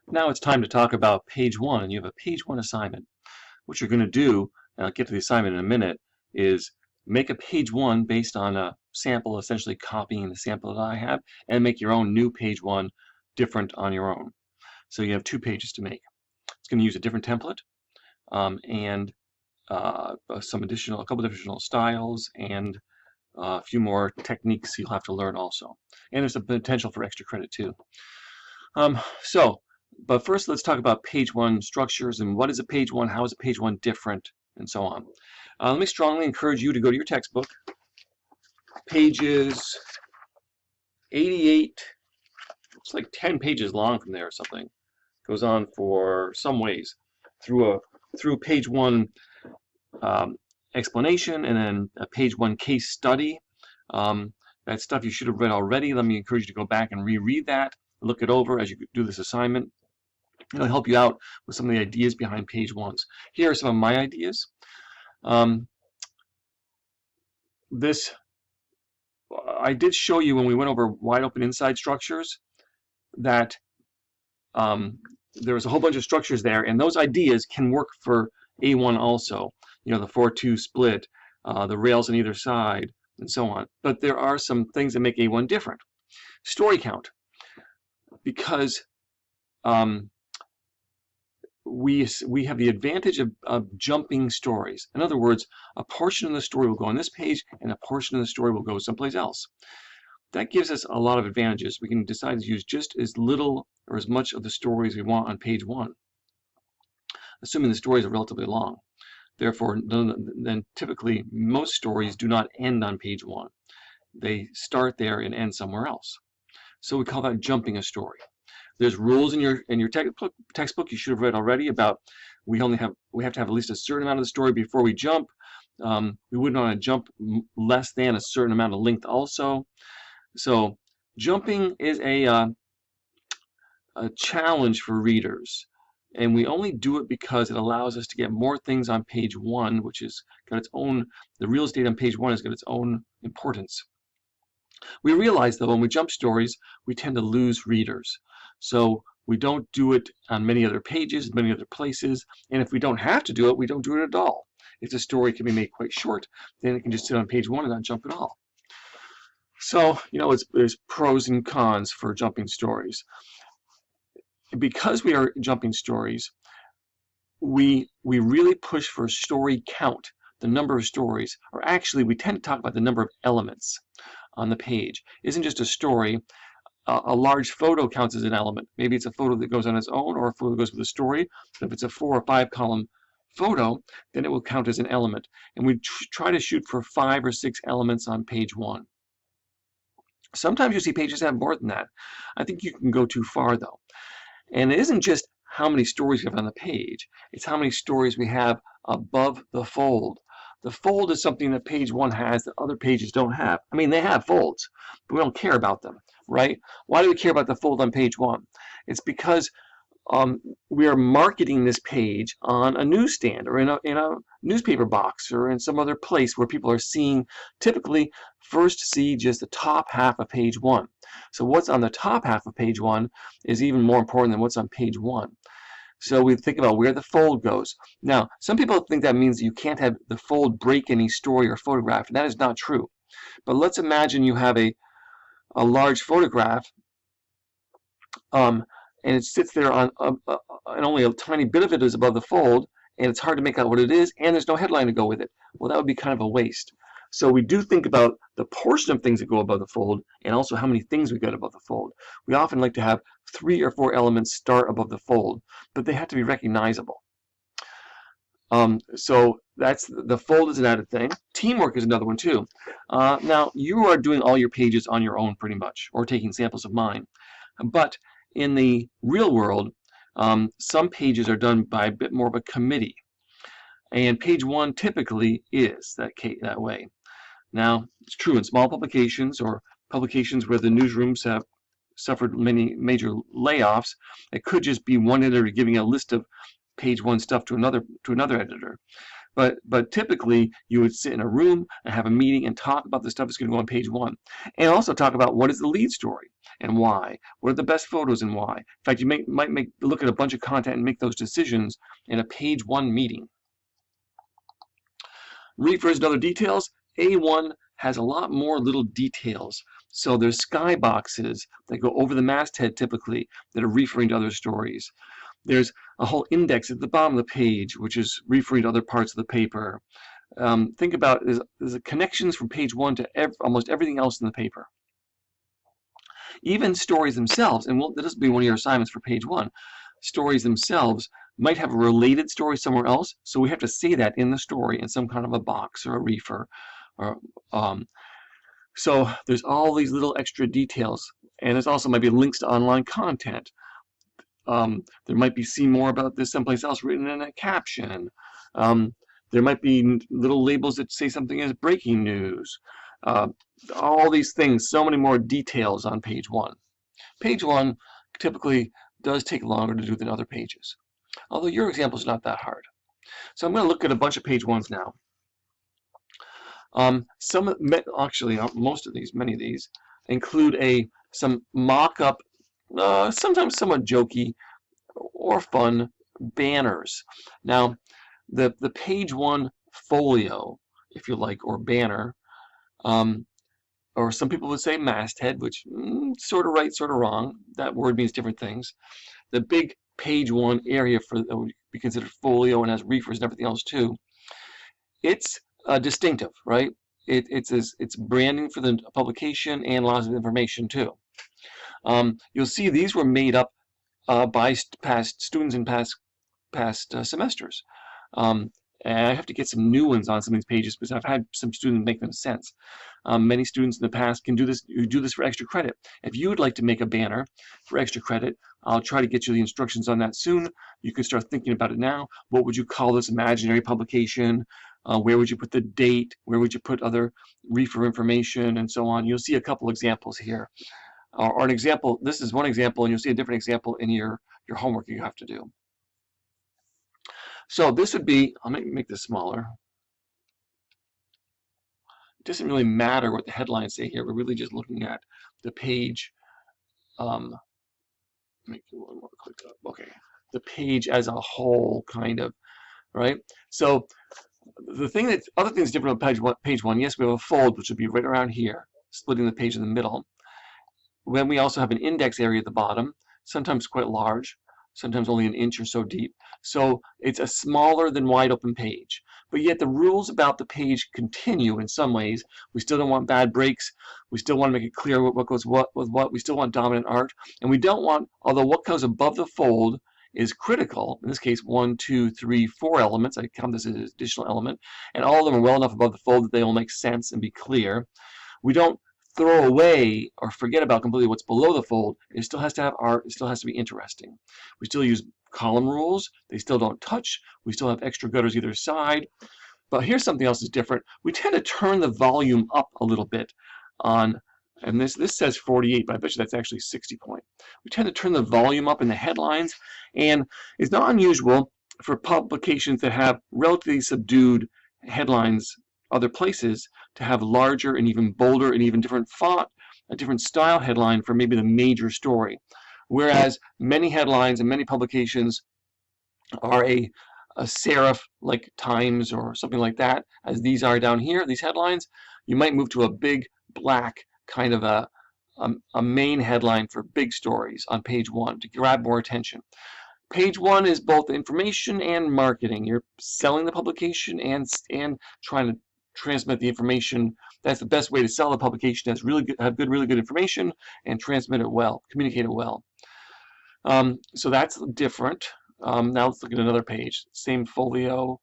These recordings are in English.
Now it's time to talk about page one, and you have a page one assignment. What you're going to do, and I'll get to the assignment in a minute, is make a page one based on a sample, essentially copying the sample that I have, and make your own new page one different on your own. So you have 2 pages to make. It's going to use a different template and a couple additional styles and a few more techniques you'll have to learn also. And there's a potential for extra credit too. But first let's talk about page one structures and what is a page one, how is a page one different, and so on. Let me strongly encourage you to go to your textbook, pages 88, it's like 10 pages long from there or something. Goes on for some ways through page one explanation and then a page one case study. That stuff you should have read already. Let me encourage you to go back and reread that, look it over as you do this assignment. It'll help you out with some of the ideas behind page ones. Here are some of my ideas. I did show you when we went over wide open inside structures that there's a whole bunch of structures there, and those ideas can work for A1 also. You know, the 4-2 split, the rails on either side, and so on. But there are some things that make A1 different. Story count, because we have the advantage of jumping stories. In other words, a portion of the story will go on this page and a portion of the story will go someplace else. That gives us a lot of advantages. We can decide to use just as little or as much of the story as we want on page one, assuming the stories are relatively long. Therefore, then typically most stories do not end on page one. They start there and end somewhere else. So we call that jumping a story. There's rules in your textbook you should have read already about we have to have at least a certain amount of the story before we jump. We wouldn't want to jump less than a certain amount of length also. So jumping is a challenge for readers, and we only do it because it allows us to get more things on page one, which has got its own, the real estate on page one has got its own importance. We realize though when we jump stories we tend to lose readers, so we don't do it on many other pages, many other places, and if we don't have to do it, we don't do it at all. If the story can be made quite short, then it can just sit on page one and not jump at all. So, you know, there's pros and cons for jumping stories. Because we are jumping stories, we really push for story count, the number of stories, or actually we tend to talk about the number of elements on the page. It isn't just a story. A large photo counts as an element. Maybe it's a photo that goes on its own or a photo that goes with a story. But if it's a 4 or 5 column photo, then it will count as an element. And we try to shoot for 5 or 6 elements on page one. Sometimes you see pages have more than that. I think you can go too far though. And it isn't just how many stories we have on the page, it's how many stories we have above the fold. The fold is something that page one has that other pages don't have. I mean, they have folds, but we don't care about them, right? Why do we care about the fold on page one? It's because we are marketing this page on a newsstand or in a newspaper box or in some other place where people are seeing, typically first see just the top half of page one. So what's on the top half of page one is even more important than what's on page one. So we think about where the fold goes. Now, some people think that means you can't have the fold break any story or photograph, and that is not true. But let's imagine you have a large photograph and it sits there on and only a tiny bit of it is above the fold, and it's hard to make out what it is, and there's no headline to go with it. Well, that would be kind of a waste. So we do think about the portion of things that go above the fold and also how many things we got above the fold. We often like to have 3 or 4 elements start above the fold, but they have to be recognizable. So that's the fold is an added thing. Teamwork is another one too. Now you are doing all your pages on your own pretty much, or taking samples of mine. But in the real world, some pages are done by a bit more of a committee, and page one typically is that way. Now, it's true in small publications or publications where the newsrooms have suffered many major layoffs. It could just be one editor giving a list of page one stuff to another editor. But typically you would sit in a room and have a meeting and talk about the stuff that's going to go on page 1, and also talk about what is the lead story and why. What are the best photos and why? In fact, you might look at a bunch of content and make those decisions in a page 1 meeting. Refers and other details. A1 has a lot more little details. So there's skyboxes that go over the masthead typically that are referring to other stories. There's a whole index at the bottom of the page, which is referring to other parts of the paper. Think about there's connections from page 1 to almost everything else in the paper. Even stories themselves, and this will be one of your assignments for page 1, stories themselves might have a related story somewhere else, so we have to say that in the story in some kind of a box or a refer. So there's all these little extra details, and there's also maybe links to online content. There might be see more about this someplace else written in a caption. There might be little labels that say something as breaking news. All these things, so many more details on page 1. Page 1 typically does take longer to do than other pages, although your example is not that hard. So I'm going to look at a bunch of page 1s now. Most of these, many of these, include some mock-up, sometimes somewhat jokey or fun banners. Now, the page 1 folio, if you like, or banner, or some people would say masthead, which sort of right, sort of wrong. That word means different things. The big page 1 area that would be considered folio and has reefers and everything else too. It's distinctive, right? It's branding for the publication and lots of information too. You'll see these were made up by past students in past semesters. And I have to get some new ones on some of these pages because I've had some students make them sense. Many students in the past can do this for extra credit. If you would like to make a banner for extra credit, I'll try to get you the instructions on that soon. You can start thinking about it now. What would you call this imaginary publication? Where would you put the date? Where would you put other refer information and so on? You'll see a couple examples here. Or an example, this is one example, and you'll see a different example in your homework you have to do. So this would be, I'll make this smaller. It doesn't really matter what the headlines say here. We're really just looking at the page. Make it a little more click up. Okay, the page as a whole, kind of, right? So the thing other things different about page 1. Yes, we have a fold, which would be right around here, splitting the page in the middle. Then we also have an index area at the bottom, sometimes quite large, sometimes only an inch or so deep. So it's a smaller than wide open page. But yet the rules about the page continue in some ways. We still don't want bad breaks. We still want to make it clear what goes with what. We still want dominant art. And we don't want, although what goes above the fold is critical, in this case 1, 2, 3, 4 elements. I count this as an additional element. And all of them are well enough above the fold that they will make sense and be clear. We don't throw away or forget about completely what's below the fold. It still has to have art. It still has to be interesting. We still use column rules. They still don't touch. We still have extra gutters either side. But here's something else that's different. We tend to turn the volume up a little bit on, and this says 48, but I bet you that's actually 60 point. We tend to turn the volume up in the headlines, and it's not unusual for publications that have relatively subdued headlines other places to have larger and even bolder and even different font, a different style headline for maybe the major story. Whereas many headlines and many publications are a serif like Times or something like that, as these are down here, these headlines, you might move to a big black kind of a main headline for big stories on page 1 to grab more attention. Page 1 is both information and marketing. You're selling the publication and trying to transmit the information. That's the best way to sell a publication, is really good information and transmit it well, communicate it well. So that's different. Now let's look at another page. Same folio.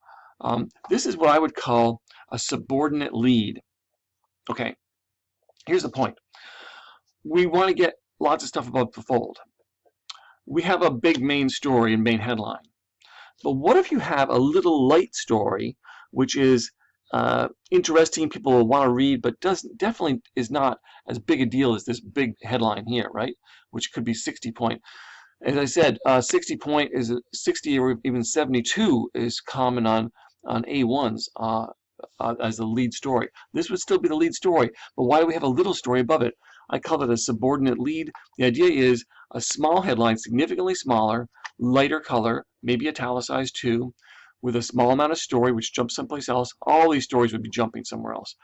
This is what I would call a subordinate lead. Okay, here's the point. We want to get lots of stuff above the fold. We have a big main story and main headline. But what if you have a little light story, which is interesting, people will want to read, but definitely is not as big a deal as this big headline here, right? Which could be 60 point. As I said, 60 point is 60 or even 72 is common on on A1s as the lead story. This would still be the lead story, but why do we have a little story above it? I call it a subordinate lead. The idea is a small headline, significantly smaller, lighter color, maybe italicized too, with a small amount of story which jumps someplace else. All these stories would be jumping somewhere else.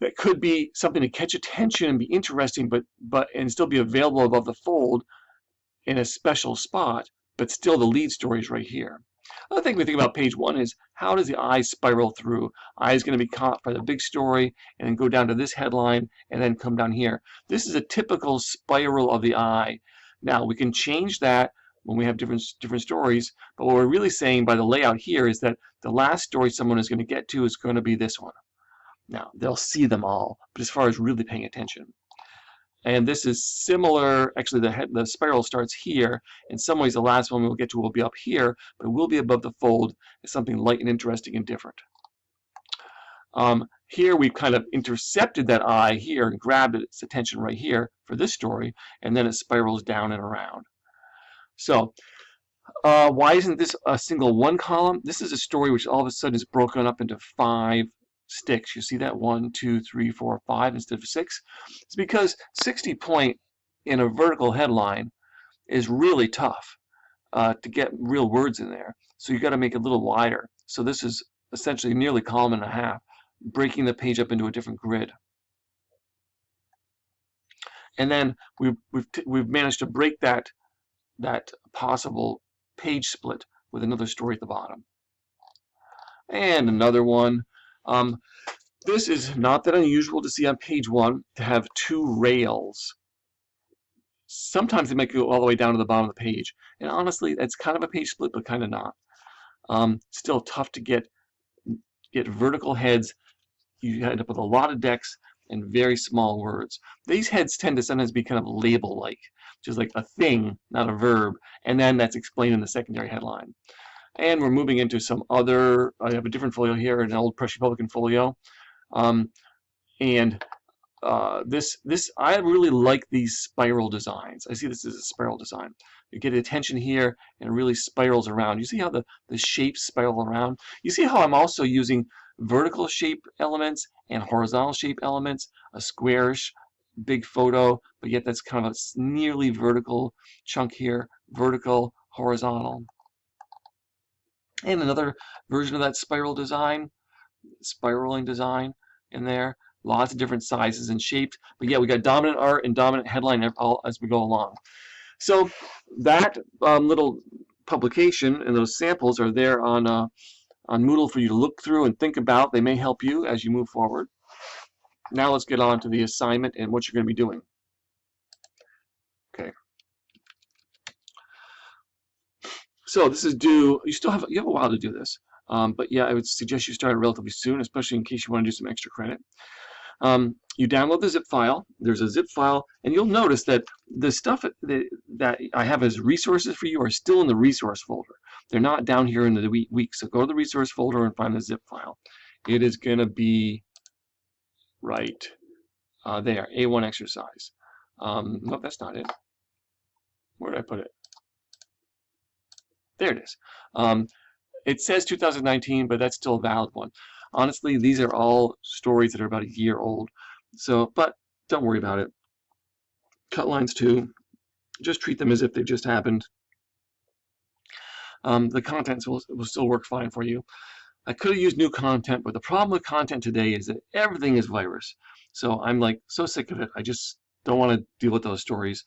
That could be something to catch attention and be interesting, but and still be available above the fold in a special spot, but still the lead story is right here. Another thing we think about page 1 is how does the eye spiral through? Eye is going to be caught by the big story and then go down to this headline and then come down here. This is a typical spiral of the eye. Now we can change that when we have different stories, but what we're really saying by the layout here is that the last story someone is going to get to is going to be this one. Now they'll see them all, but as far as really paying attention. And this is similar, actually the spiral starts here. In some ways the last one we'll get to will be up here, but it will be above the fold as something light and interesting and different. Here we've kind of intercepted that eye here and grabbed its attention right here for this story, and then it spirals down and around. So why isn't this a single one column? This is a story which all of a sudden is broken up into 5 sticks. You see that 1, 2, 3, 4, 5 instead of 6. It's because 60 point in a vertical headline is really tough to get real words in there. So you got to make it a little wider. So this is essentially nearly a column and a half, breaking the page up into a different grid. And then we've managed to break that possible page split with another story at the bottom. And another one. This is not that unusual to see on page 1 to have 2 rails. Sometimes they might go all the way down to the bottom of the page. And honestly, that's kind of a page split, but kind of not. Still tough to get vertical heads. You end up with a lot of decks and very small words. These heads tend to sometimes be kind of label-like, which is like a thing, not a verb, and then that's explained in the secondary headline. And we're moving into some other, I have a different folio here, an old Press Republican folio. This I really like these spiral designs. I see this as a spiral design. You get attention here and it really spirals around. You see how the shapes spiral around? You see how I'm also using vertical shape elements and horizontal shape elements, a squarish big photo, but yet that's kind of a nearly vertical chunk here, vertical, horizontal. And another version of that spiral design, spiraling design in there. Lots of different sizes and shapes. But yeah, we got dominant art and dominant headline all as we go along. So that little publication and those samples are there on Moodle for you to look through and think about. They may help you as you move forward. Now let's get on to the assignment and what you're going to be doing. Okay. So this is due. You have a while to do this, but yeah, I would suggest you start relatively soon, especially in case you want to do some extra credit. You download the zip file. There's a zip file, and you'll notice that the stuff that I have as resources for you are still in the resource folder. They're not down here in the week. So go to the resource folder and find the zip file. It is going to be right there, A1 exercise. No, that's not it. Where did I put it? There it is. It says 2019, but that's still a valid one. Honestly, these are all stories that are about a year old. So, but don't worry about it. Cut lines too. Just treat them as if they just happened. The contents will still work fine for you. I could have used new content, but the problem with content today is that everything is virus. So I'm like so sick of it. I just don't want to deal with those stories.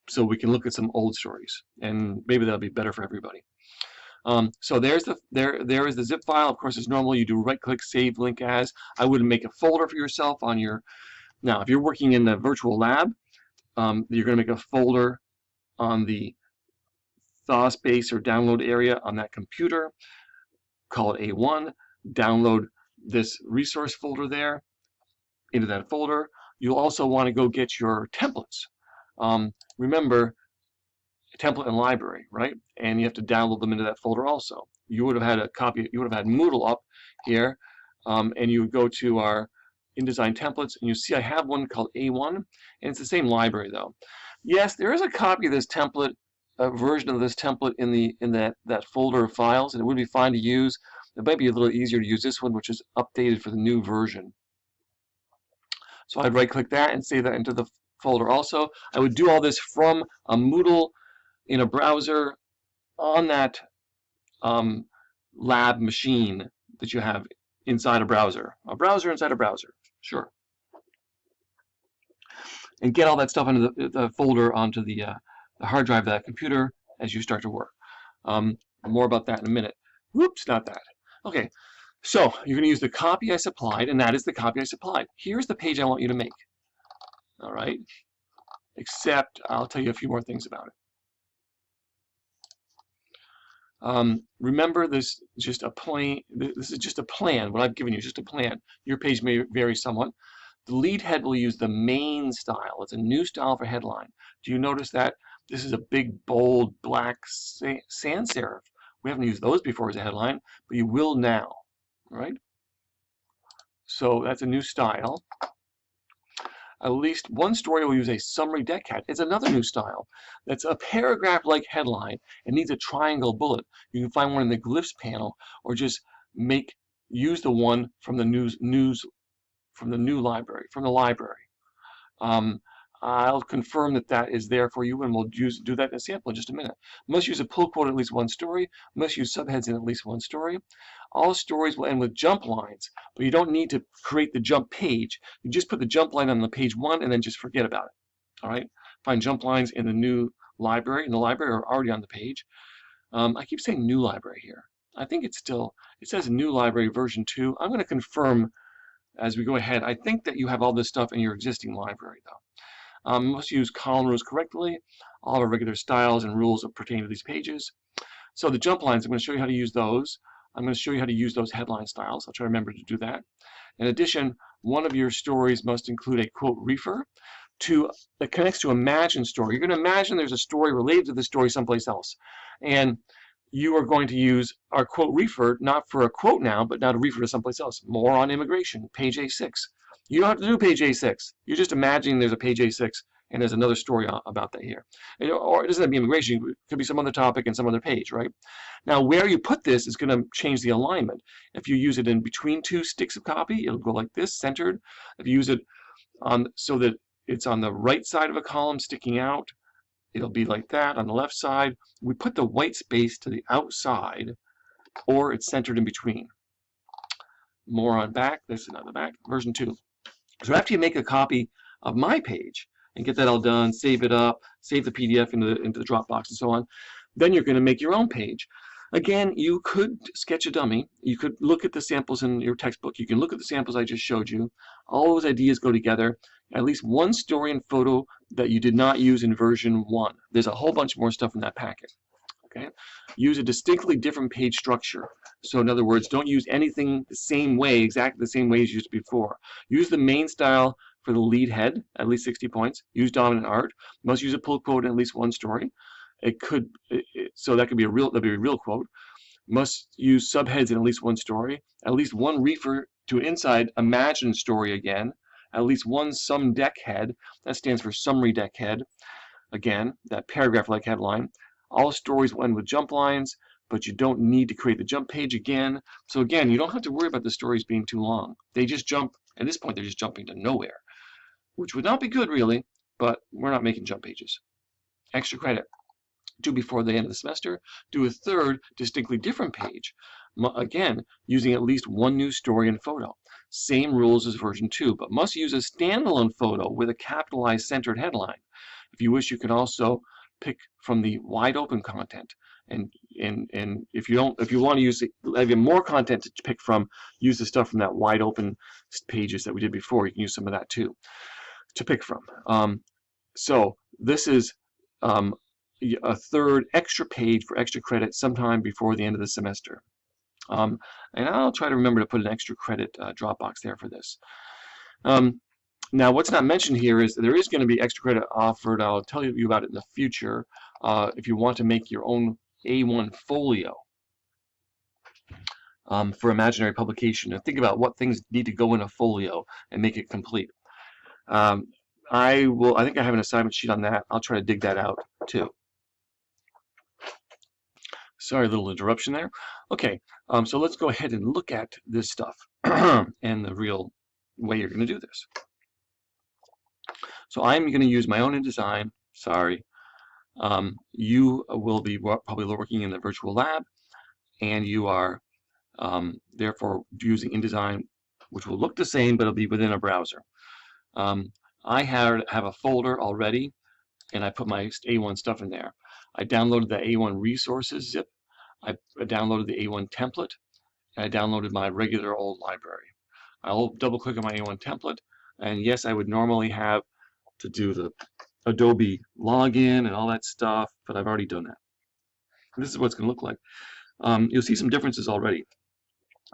So we can look at some old stories, and maybe that'll be better for everybody. So there is the zip file. Of course, as normal, you do right-click, save link as. I would make a folder for yourself on your. Now, if you're working in the virtual lab, you're going to make a folder on the thaw space or download area on that computer. Call it A1. Download this resource folder there into that folder. You'll also want to go get your templates. Remember, template and library, right? And you have to download them into that folder also. You would have had a copy, you would have had Moodle up here, and you would go to our InDesign templates, and you see I have one called A1, and it's the same library though. Yes, there is a copy of this template, a version of this template in that folder of files, and it would be fine to use, It might be a little easier to use this one, which is updated for the new version. So I'd right-click that and save that into the folder also. I would do all this from a Moodle in a browser on that lab machine that you have inside a browser. A browser inside a browser, sure. And get all that stuff into the folder onto the hard drive of that computer as you start to work. More about that in a minute. Whoops, not that. Okay, so you're going to use the copy I supplied, and that is the copy I supplied. Here's the page I want you to make. All right, except I'll tell you a few more things about it. Remember, this is just a plan. This is just a plan. What I've given you is just a plan. Your page may vary somewhat. The lead head will use the main style. It's a new style for headline. Do you notice that this is a big, bold, black sans serif? We haven't used those before as a headline, but you will now, right? So that's a new style. At least one story will use a summary deck head. It's another new style. That's a paragraph-like headline. It needs a triangle bullet. You can find one in the glyphs panel, or just use the one from the from the library. I'll confirm that is there for you, and we'll do that in a sample in just a minute. Must use a pull quote in at least one story. Must use subheads in at least one story. All stories will end with jump lines, but you don't need to create the jump page. You just put the jump line on the page 1 and then just forget about it. All right? Find jump lines in the new library. In the library are already on the page. I keep saying new library here. I think it says new library version 2. I'm going to confirm as we go ahead. I think that you have all this stuff in your existing library, though. Must use column rules correctly. All of our regular styles and rules pertain to these pages. So the jump lines, I'm going to show you how to use those. I'm going to show you how to use those headline styles. I'll try to remember to do that. In addition, one of your stories must include a quote refer that connects to imagined story. You're going to imagine there's a story related to the story someplace else. And you are going to use our quote refer, not for a quote now, but now to refer to someplace else. More on immigration, page A6. You don't have to do page A6. You're just imagining there's a page A6 and there's another story about that here. Or it doesn't have to be immigration. It could be some other topic and some other page, right? Now, where you put this is going to change the alignment. If you use it in between two sticks of copy, it'll go like this, centered. If you use it so that it's on the right side of a column sticking out, it'll be like that. On the left side, we put the white space to the outside, or it's centered in between. More on back. This is another back, version 2. So after you make a copy of my page and get that all done, save it up, save the PDF into the Dropbox and so on, then you're going to make your own page. Again, you could sketch a dummy. You could look at the samples in your textbook. You can look at the samples I just showed you. All those ideas go together. At least one story and photo that you did not use in version 1. There's a whole bunch more stuff in that packet. Okay? Use a distinctly different page structure. So in other words, don't use anything the same way, exactly the same way as used before. Use the main style for the lead head, at least 60 points. Use dominant art. Must use a pull quote in at least one story. So that could be that'd be a real quote. Must use subheads in at least one story. At least one refer to inside imagined story again. At least one sum deck head. That stands for summary deck head. Again, that paragraph-like headline. All stories will end with jump lines, but you don't need to create the jump page again. So again, you don't have to worry about the stories being too long. They just jump, at this point, they're just jumping to nowhere, which would not be good, really, but we're not making jump pages. Extra credit. Do before the end of the semester. Do a third, distinctly different page. Again, using at least one new story and photo. Same rules as version 2, but must use a standalone photo with a capitalized centered headline. If you wish, you can also pick from the wide open content. And if you want to use have more content to pick from, use the stuff from that wide open pages that we did before. You can use some of that too to pick from. So this is a third extra page for extra credit sometime before the end of the semester. And I'll try to remember to put an extra credit Dropbox there for this. Now, what's not mentioned here is that there is going to be extra credit offered. I'll tell you about it in the future if you want to make your own A1 folio for imaginary publication. And think about what things need to go in a folio and make it complete. I think I have an assignment sheet on that. I'll try to dig that out too. Sorry, a little interruption there. Okay, so let's go ahead and look at this stuff and the real way you're going to do this. So I'm going to use my own InDesign. Sorry. You will be probably working in the virtual lab, and you are therefore using InDesign, which will look the same, but it'll be within a browser. I have a folder already, and I put my A1 stuff in there. I downloaded the A1 resources zip. I downloaded the A1 template, and I downloaded my regular old library. I'll double click on my A1 template, and yes, I would normally have to do the Adobe login and all that stuff, but I've already done that. And this is what it's going to look like. You'll see some differences already.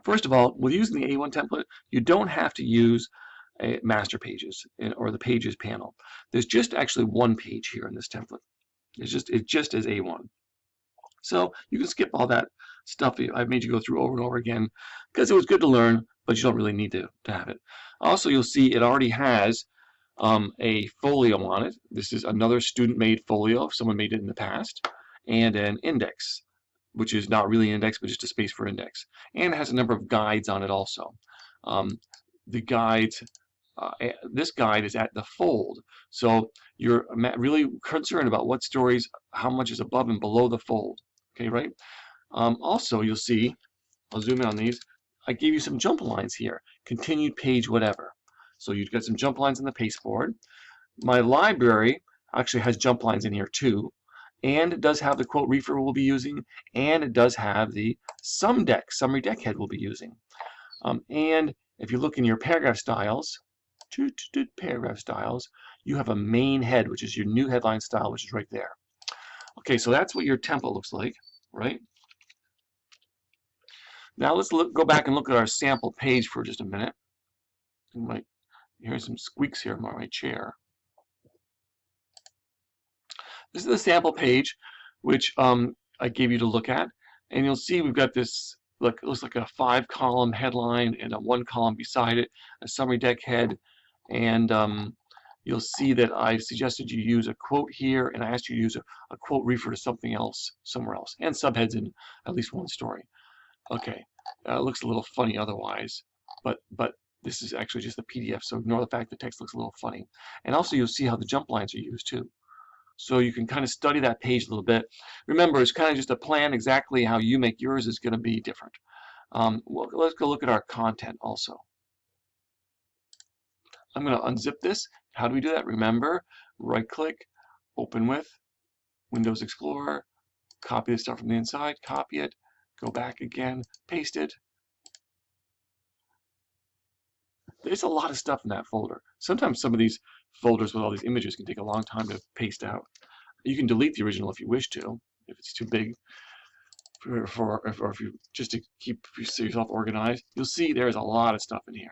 First of all, with using the A1 template, you don't have to use master pages or the pages panel. There's just actually one page here in this template. It just is A1. So you can skip all that stuff I've made you go through over and over again because it was good to learn, but you don't really need to have it. Also, you'll see it already has a folio on it. This is another student-made folio if someone made it in the past, and an index, which is not really an index, but just a space for index. And it has a number of guides on it also. The guides, this guide is at the fold. So you're really concerned about what stories, how much is above and below the fold. Okay, right? Also, you'll see, I'll zoom in on these, I gave you some jump lines here. Continued page, whatever. So you've got some jump lines in the pasteboard. My library actually has jump lines in here too. And it does have the quote refer we'll be using, and it does have the summary deck head we'll be using. And if you look in your paragraph styles, you have a main head, which is your new headline style, which is right there. Okay, so that's what your template looks like, right? Now let's go back and look at our sample page for just a minute. Here's some squeaks here on my chair. This is the sample page, which I gave you to look at, and you'll see we've got this. Look, it looks like a 5-column headline and a 1-column beside it, a summary deck head, and you'll see that I suggested you use a quote here, and I asked you to use a quote refer to something else somewhere else, and subheads in at least one story. Okay, it looks a little funny otherwise, but this is actually just the PDF, so ignore the fact the text looks a little funny. And also you'll see how the jump lines are used too. So you can kind of study that page a little bit. Remember, it's kind of just a plan. Exactly how you make yours is going to be different. Well, let's go look at our content also. I'm going to unzip this. How do we do that? Remember, right-click, open with, Windows Explorer, copy the stuff from the inside, copy it, go back again, paste it. There's a lot of stuff in that folder. Sometimes some of these folders with all these images can take a long time to paste out. You can delete the original if you wish to, if it's too big, or if you just to keep yourself organized. You'll see there's a lot of stuff in here.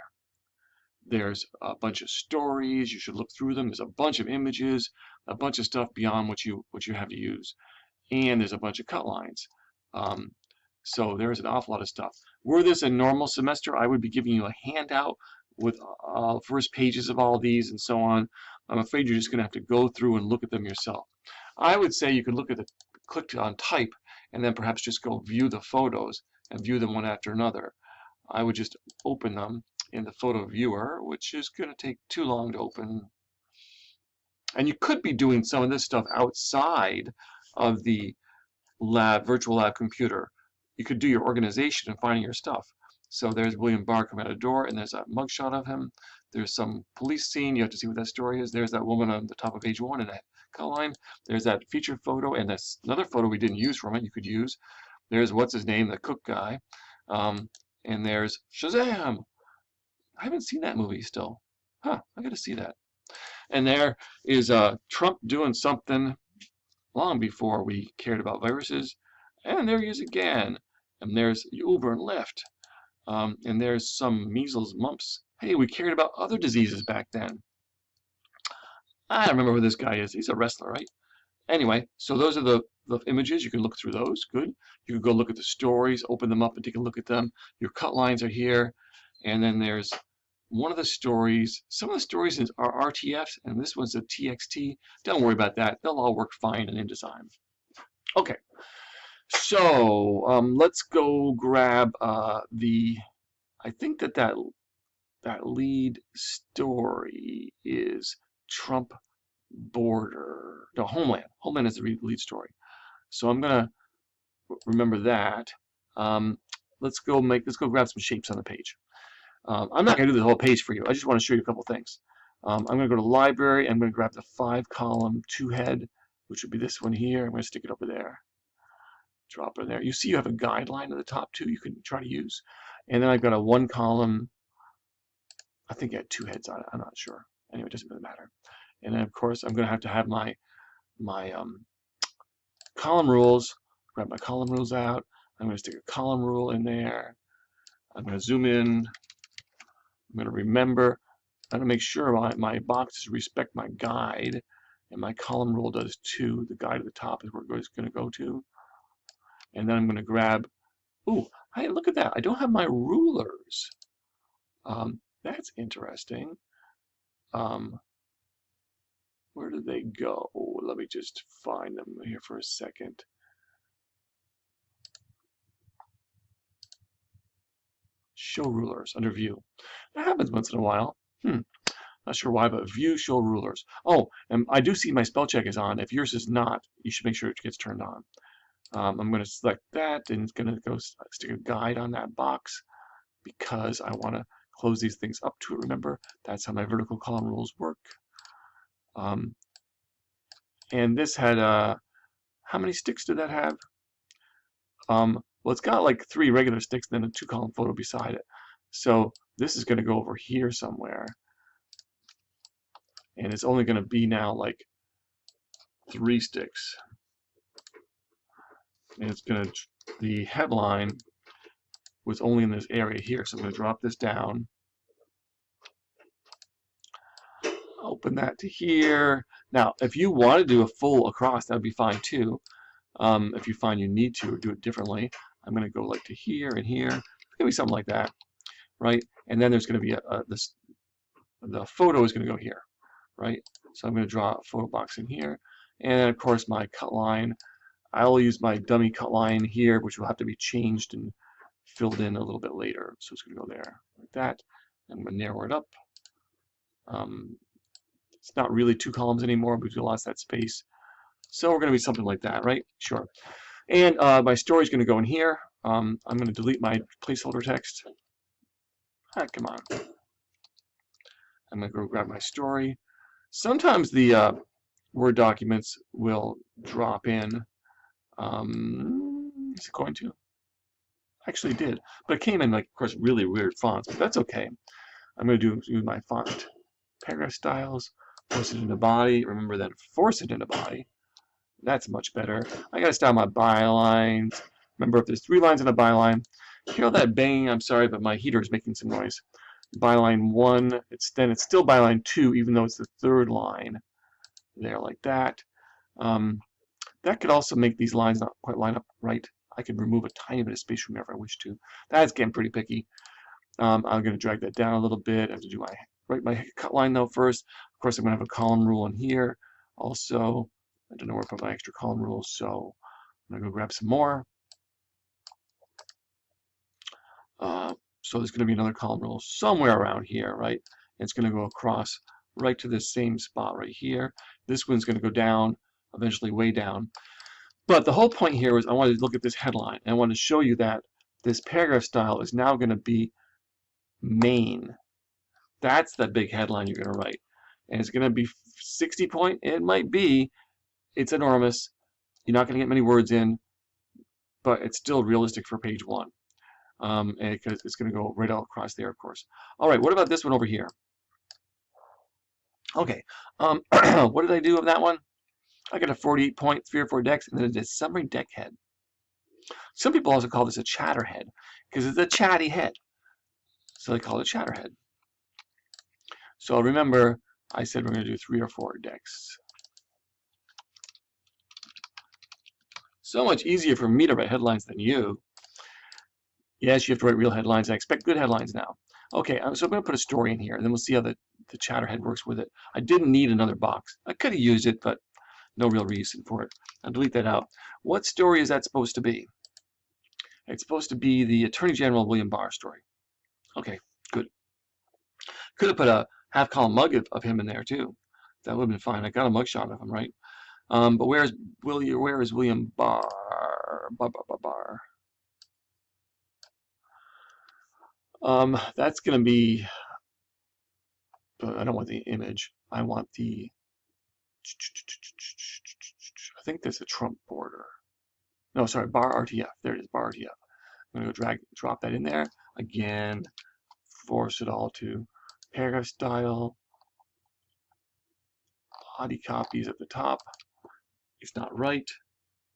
There's a bunch of stories. You should look through them. There's a bunch of images, a bunch of stuff beyond what you have to use, and there's a bunch of cut lines. So there's an awful lot of stuff. Were this a normal semester, I would be giving you a handout with first pages of all these and so on. I'm afraid you're just going to have to go through and look at them yourself. I would say you could look at click on type, and then perhaps just go view the photos and view them one after another. I would just open them in the photo viewer, which is going to take too long to open. And you could be doing some of this stuff outside of the virtual lab computer. You could do your organization and finding your stuff. So there's William Barr coming out a door, and there's a mugshot of him. There's some police scene. You have to see what that story is. There's that woman on the top of page 1 in that cut line. There's that featured photo, and that's another photo we didn't use from it. You could use. There's what's his name, the cook guy, and there's Shazam. I haven't seen that movie still. Huh? I got to see that. And there is Trump doing something long before we cared about viruses. And there he is again. And there's Uber and Lyft. And there's some measles, mumps. Hey, we cared about other diseases back then. I don't remember who this guy is. He's a wrestler, right? Anyway, so those are the images. You can look through those. Good. You can go look at the stories, open them up and take a look at them. Your cut lines are here. And then there's one of the stories. Some of the stories are RTFs, and this one's a TXT. Don't worry about that. They'll all work fine in InDesign. Okay. So let's go grab I think that lead story is Trump border. No, Homeland. Homeland is the lead story. So I'm gonna remember that. Um, let's go grab some shapes on the page. I'm not gonna do the whole page for you. I just want to show you a couple things. I'm gonna go to library. I'm gonna grab the 5-column 2-head, which would be this one here. I'm gonna stick it over there. Drop it there. You see you have a guideline at the top too you can try to use. And then I've got a 1-column, I think it had 2 heads on it, I'm not sure. Anyway, it doesn't really matter. And then of course I'm going to have my column rules. Grab my column rules out. I'm going to stick a column rule in there. I'm going to zoom in. I'm going to remember. I'm going to make sure my boxes respect my guide. And my column rule does too. The guide at the top is where it's going to go to. And then I'm going to grab, ooh, hey, look at that. I don't have my rulers. That's interesting. Where did they go? Let me just find them here for a second. Show rulers under view. That happens once in a while. Not sure why, but view show rulers. Oh, and I do see my spell check is on. If yours is not, you should make sure it gets turned on. I'm going to select that, and it's going to go stick a guide on that box because I want to close these things up to it. Remember, that's how my vertical column rules work. And this had how many sticks did that have? Well, it's got like 3 regular sticks, then a 2-column photo beside it. So this is going to go over here somewhere, and it's only going to be now like 3 sticks. And it's going to, the headline was only in this area here, so I'm going to drop this down. Open that to here. Now, if you want to do a full across, that would be fine too. If you find you need to or do it differently, I'm going to go like to here and here. It's going to be something like that, right? And then there's going to be the photo is going to go here, right? So I'm going to draw a photo box in here. And then, of course, my cut line. I'll use my dummy cut line here, which will have to be changed and filled in a little bit later. So it's going to go there like that. I'm going to narrow it up. It's not really 2 columns anymore because we lost that space. So we're going to be something like that, right? Sure. And my story is going to go in here. I'm going to delete my placeholder text. Come on. I'm going to go grab my story. Sometimes the Word documents will drop in. Is it going to? Actually it did. But it came in, like, of course, really weird fonts. But that's okay. I'm going to do my font. Paragraph styles. Force it into body. Remember that. Force it into body. That's much better. I got to style my bylines. Remember, if there's 3 lines in a byline, hear all that banging? I'm sorry, but my heater is making some noise. Byline 1, it's still byline 2, even though it's the 3rd line. There, like that. That could also make these lines not quite line up right. I could remove a tiny bit of space whenever I wish to. That's getting pretty picky. I'm going to drag that down a little bit. I have to do my cut line though first. Of course, I'm going to have a column rule in here. Also, I don't know where to put my extra column rules, so I'm going to go grab some more. So there's going to be another column rule somewhere around here, right? It's going to go across right to this same spot right here. This one's going to go down, eventually way down. But the whole point here is I wanted to look at this headline. And I want to show you that this paragraph style is now going to be main. That's the big headline you're going to write. And it's going to be 60 point. It might be. It's enormous. You're not going to get many words in, but it's still realistic for page 1. Because it's going to go right all across there, of course. All right, what about this one over here? Okay, what did I do of that one? I got a 48 point, 3 or 4 decks, and then it is summary deck head. Some people also call this a chatter head because it's a chatty head. So they call it chatter head. So remember, I said we're going to do 3 or 4 decks. So much easier for me to write headlines than you. Yes, you have to write real headlines. I expect good headlines now. Okay, so I'm going to put a story in here, and then we'll see how the chatter head works with it. I didn't need another box. I could have used it, but No real reason for it. I'll delete that out. What story is that supposed to be? It's supposed to be the Attorney General William Barr story. Okay, good. Could have put a half-column mug of him in there too. That would have been fine. I got a mugshot of him, right? But where is William Barr? Barr. That's going to be. I don't want the image. I want the. I think there's a Trump border. No, sorry, Barr RTF. There it is, Barr RTF. I'm going to go drop that in there again. Force it all to paragraph style. Body copies at the top. It's not right.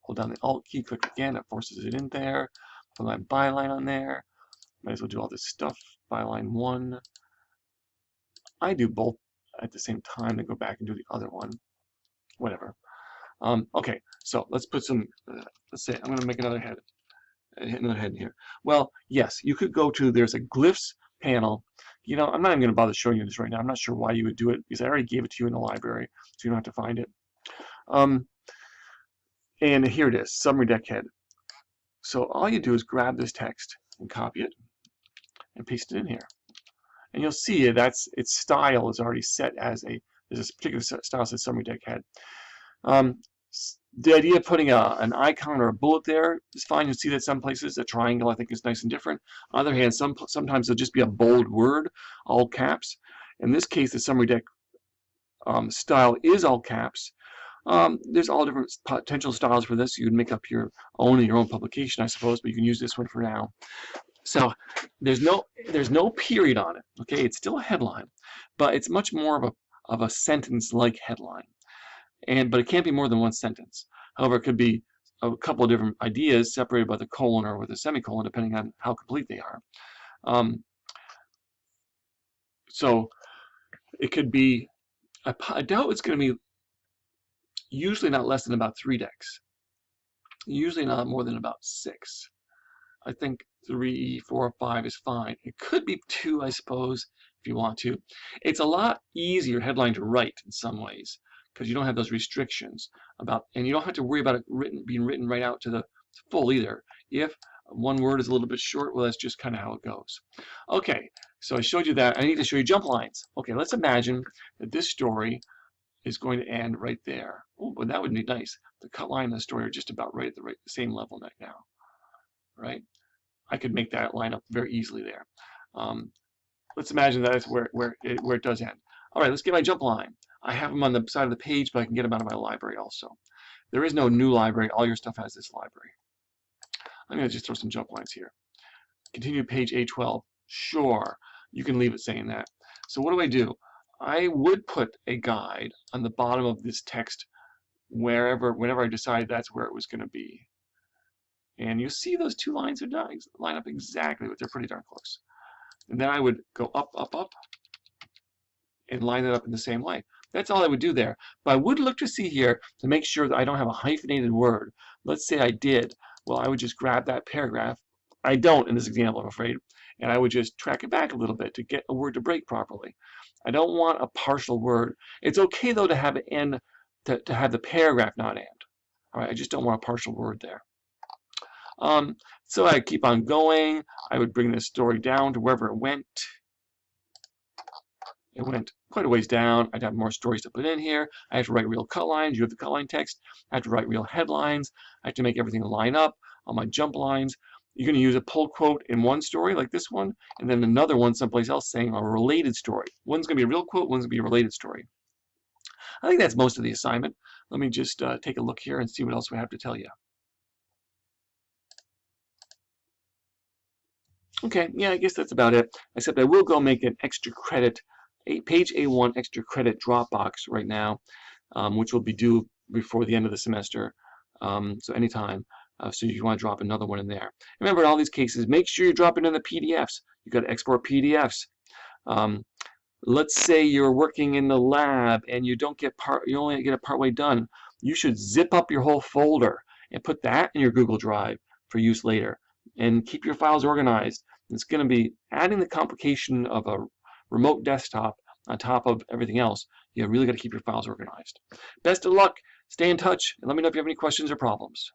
Hold down the Alt key, click again. It forces it in there. Put my byline on there. Might as well do all this stuff. Byline 1. I do both at the same time, then go back and do the other one. Whatever. Okay, so let's put some. Let's say I'm going to make another head. Another head in here. Well, yes, you could go to. There's a glyphs panel. You know, I'm not even going to bother showing you this right now. I'm not sure why you would do it because I already gave it to you in the library, so you don't have to find it. And here it is, summary deck head. So all you do is grab this text and copy it and paste it in here. And you'll see its style is already set as there's a particular style that says summary deck head. The idea of putting an icon or a bullet there is fine. You'll see that some places a triangle I think is nice and different. On the other hand, sometimes it'll just be a bold word, all caps. In this case, the summary deck style is all caps. There's all different potential styles for this. You would make up your own publication, I suppose, but you can use this one for now. So there's no period on it. Okay, it's still a headline, but it's much more of a sentence-like headline. But it can't be more than one sentence. However, it could be a couple of different ideas separated by the colon or with a semicolon, depending on how complete they are. So it could be. I doubt it's going to be. Usually not less than about 3 decks. Usually not more than about 6. I think 3, 4, 5 is fine. It could be 2, I suppose, if you want to. It's a lot easier headline to write in some ways because you don't have those restrictions and you don't have to worry about it being written right out to the full either. If one word is a little bit short, well, that's just kind of how it goes. Okay, so I showed you that. I need to show you jump lines. Okay, let's imagine that this story is going to end right there. Oh, well, that would be nice. The cut line and the story are just about right at the same level now, right? I could make that line up very easily there. Let's imagine that is where it does end. All right, let's get my jump line. I have them on the side of the page, but I can get them out of my library also. There is no new library. All your stuff has this library. I'm going to just throw some jump lines here. Continue page A12. Sure, you can leave it saying that. So what do? I would put a guide on the bottom of this text whenever I decided that's where it was going to be. And you see those 2 lines line up exactly, but they're pretty darn close. And then I would go up, up, up, and line it up in the same way. That's all I would do there. But I would look to see here to make sure that I don't have a hyphenated word. Let's say I did. Well, I would just grab that paragraph. I don't in this example, I'm afraid. And I would just track it back a little bit to get a word to break properly. I don't want a partial word. It's okay, though, to have it end, to have the paragraph not end. All right, I just don't want a partial word there. So I keep on going. I would bring this story down to wherever it went. It went quite a ways down. I'd have more stories to put in here. I have to write real cut lines. You have the cut line text. I have to write real headlines. I have to make everything line up on my jump lines. You're going to use a pull quote in one story like this one, and then another one someplace else saying a related story. One's going to be a real quote, one's going to be a related story. I think that's most of the assignment. Let me just take a look here and see what else we have to tell you. Okay, yeah, I guess that's about it, except I will go make an extra credit, page A1 extra credit Dropbox right now, which will be due before the end of the semester, so anytime. So you want to drop another one in there. Remember, in all these cases, make sure you drop it in the PDFs. You got to export PDFs. Let's say you're working in the lab and you only get it partway done. You should zip up your whole folder and put that in your Google Drive for use later. And keep your files organized. It's going to be adding the complication of a remote desktop on top of everything else. You really got to keep your files organized. Best of luck. Stay in touch and let me know if you have any questions or problems.